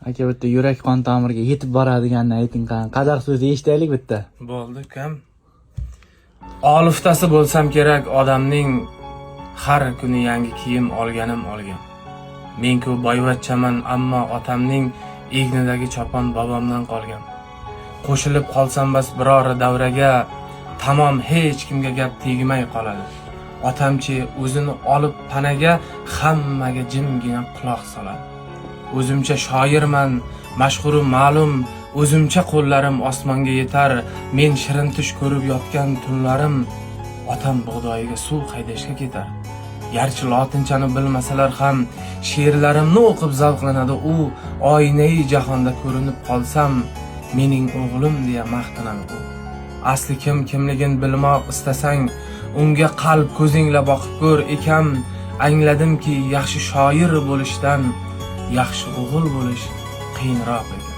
Aka bitta yurak qon tomiriga yetib boradiganini ayting, qadar so'zni eshitaylik bitta. Bo'ldi, kam. Oliftasi bo'lsam kerak odamning, har kuni yangi kiyim olgan. Men-ku boyvachchaman, ammo otamning egnidagi chopon bobomdan qolgan. Qo'shilib qolsam bas biror davraga, tamom hech kimga gap tegmay qoladi. Otamchi o'zini olib panaga, hammaga jimgina quloq soladi. O'zimcha shoirman, mashhuri ma'lum, o'zimcha qo'llarim osmonga yetar, men shirin tush ko'rib yotgan tunlarim, otam bug'doyiga suv haydashga ketar. Garchi lotinchani bilmasalar ham, she'rlarimni o'qib zavqlanadi u, oynai jahonda ko'rinib qolsam, mening o'g'lim deya maqtanadi u. Asli kimligini bilmoq istasang, unga qalb ko'zingla boqib ko'r ekam, angladimki yaxshi shoir bo'lishdan yaxshi o'g'il bo'lish qiyinroq ekan.